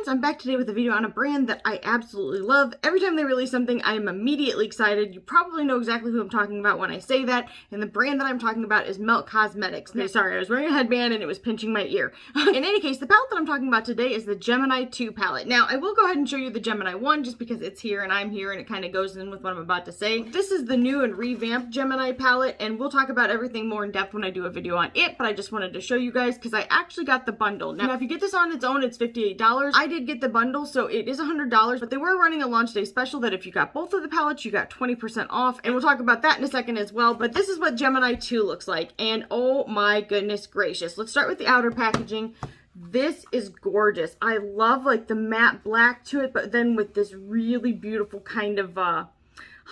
friends, I'm back today with a video on a brand that I absolutely love. Every time they release something, I am immediately excited. You probably know exactly who I'm talking about when I say that, and the brand that I'm talking about is Melt Cosmetics. Okay, sorry, I was wearing a headband and it was pinching my ear. In any case, the palette that I'm talking about today is the Gemini 2 palette. Now, I will go ahead and show you the Gemini 1 just because it's here and I'm here and it kind of goes in with what I'm about to say. This is the new and revamped Gemini palette, and we'll talk about everything more in depth when I do a video on it, but I just wanted to show you guys because I actually got the bundle. Now, if you get this on its own, it's $58. I did get the bundle, so it is $100, but they were running a launch day special that if you got both of the palettes, you got 20% off, and we'll talk about that in a second as well. But this is what Gemini 2 looks like, and oh my goodness gracious. Let's start with the outer packaging. This is gorgeous. I love like the matte black to it, but then with this really beautiful kind of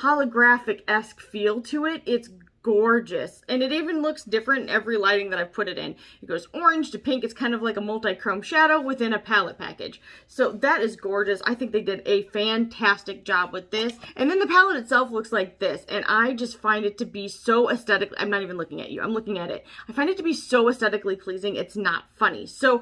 holographic-esque feel to it. It's gorgeous, and it even looks different in every lighting that I've put it in. It goes orange to pink. It's kind of like a multi-chrome shadow within a palette package. So that is gorgeous. I think they did a fantastic job with this. And then the palette itself looks like this, and I just find it to be so aesthetic. I'm not even looking at you. I'm looking at it. I find it to be so aesthetically pleasing. It's not funny. So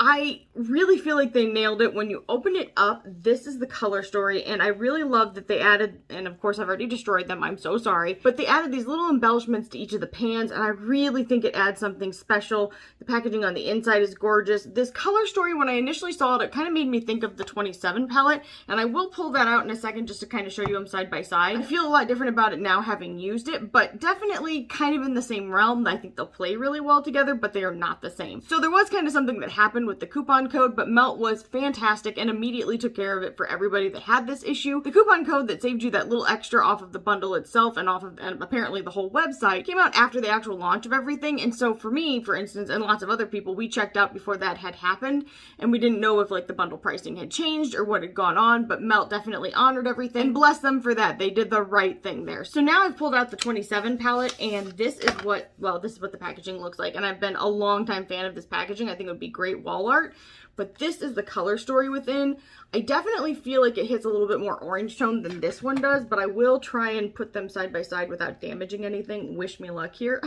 I really feel like they nailed it. When you open it up, this is the color story, and I really love that they added, and of course I've already destroyed them, I'm so sorry, but they added these little embellishments to each of the pans, and I really think it adds something special. The packaging on the inside is gorgeous. This color story, when I initially saw it, it kind of made me think of the 27 palette, and I will pull that out in a second just to kind of show you them side by side. I feel a lot different about it now having used it, but definitely kind of in the same realm. I think they'll play really well together, but they are not the same. So there was kind of something that happened with the coupon code, but Melt was fantastic and immediately took care of it for everybody that had this issue. The coupon code that saved you that little extra off of the bundle itself and off of and apparently the whole website came out after the actual launch of everything. And so for me, for instance, and lots of other people, we checked out before that had happened, and we didn't know if like the bundle pricing had changed or what had gone on, but Melt definitely honored everything. And bless them for that. They did the right thing there. So now I've pulled out the 27 palette, and this is what, well, this is what the packaging looks like. And I've been a long time fan of this packaging. I think it would be great wall art. But this is the color story within. I definitely feel like it hits a little bit more orange tone than this one does, but I will try and put them side by side without damaging anything. Wish me luck here.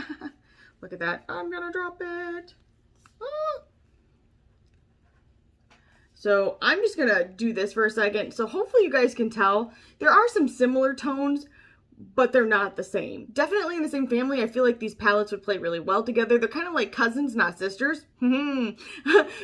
Look at that. I'm gonna drop it. Ah. So I'm just gonna do this for a second. So hopefully you guys can tell there are some similar tones, but they're not the same. Definitely in the same family. I feel like these palettes would play really well together. They're kind of like cousins, not sisters. And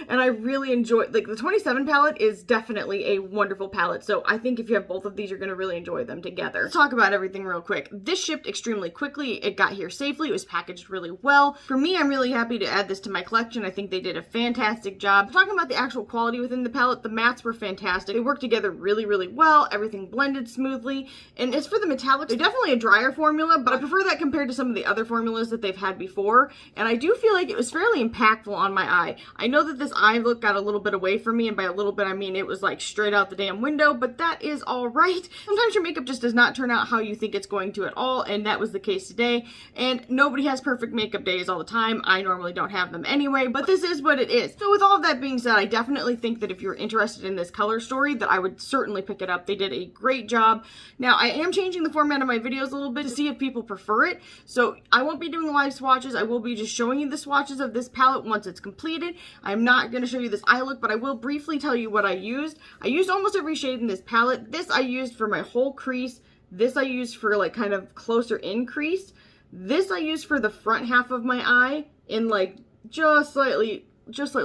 I really enjoy, like the 27 palette is definitely a wonderful palette. So I think if you have both of these, you're going to really enjoy them together. Let's talk about everything real quick. This shipped extremely quickly. It got here safely. It was packaged really well. For me, I'm really happy to add this to my collection. I think they did a fantastic job. Talking about the actual quality within the palette, the mattes were fantastic. They worked together really, really well. Everything blended smoothly. And as for the metallics, they're definitely a drier formula, but I prefer that compared to some of the other formulas that they've had before. And I do feel like it was fairly impactful on my eye. I know that this eye look got a little bit away from me, and by a little bit I mean it was like straight out the damn window, but that is all right. Sometimes your makeup just does not turn out how you think it's going to at all, and that was the case today. And nobody has perfect makeup days all the time. I normally don't have them anyway, but this is what it is. So with all of that being said, I definitely think that if you're interested in this color story, that I would certainly pick it up. They did a great job. Now I am changing the format of my videos a little bit to see if people prefer it. So I won't be doing live swatches. I will be just showing you the swatches of this palette once it's completed. I'm not going to show you this eye look, but I will briefly tell you what I used. I used almost every shade in this palette. This I used for my whole crease. This I used for like kind of closer in crease. This I used for the front half of my eye in like just slightly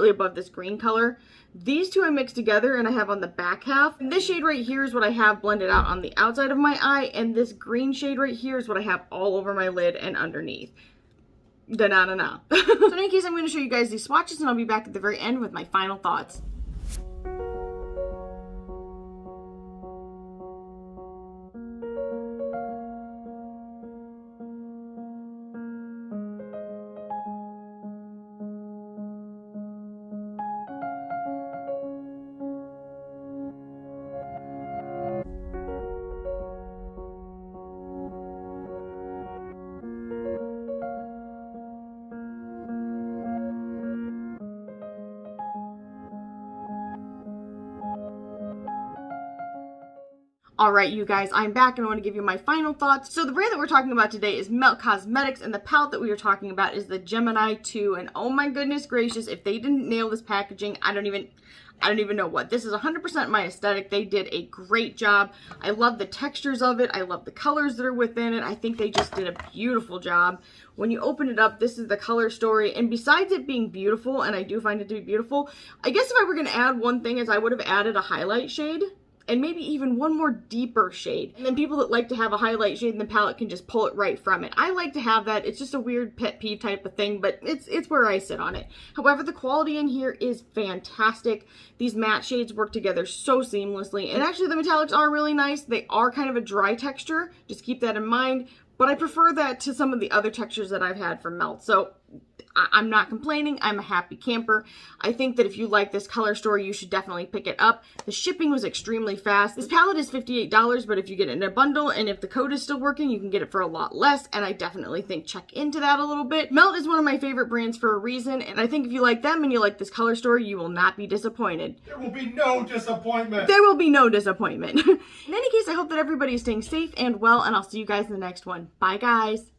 above this green color. These two I mixed together and I have on the back half. And this shade right here is what I have blended out on the outside of my eye, and this green shade right here is what I have all over my lid and underneath. Da-na-na-na. So in any case, I'm going to show you guys these swatches, and I'll be back at the very end with my final thoughts. All right, you guys, I'm back and I want to give you my final thoughts. So the brand that we're talking about today is Melt Cosmetics, and the palette that we are talking about is the Gemini 2. And oh my goodness gracious, if they didn't nail this packaging, I don't even know what. This is 100% my aesthetic. They did a great job. I love the textures of it. I love the colors that are within it. I think they just did a beautiful job. When you open it up, this is the color story. And besides it being beautiful, and I do find it to be beautiful, I guess if I were going to add one thing is I would have added a highlight shade. And maybe even one more deeper shade. And then people that like to have a highlight shade in the palette can just pull it right from it. I like to have that. It's just a weird pet peeve type of thing, but it's where I sit on it. However, the quality in here is fantastic. These matte shades work together so seamlessly. And actually the metallics are really nice. They are kind of a dry texture. Just keep that in mind. But I prefer that to some of the other textures that I've had from Melt. So I'm not complaining. I'm a happy camper. I think that if you like this color story, you should definitely pick it up. The shipping was extremely fast. This palette is $58, but if you get it in a bundle and if the code is still working, you can get it for a lot less. And I definitely think check into that a little bit. Melt is one of my favorite brands for a reason. And I think if you like them and you like this color story, you will not be disappointed. There will be no disappointment. There will be no disappointment. In any case, I hope that everybody is staying safe and well, and I'll see you guys in the next one. Bye, guys.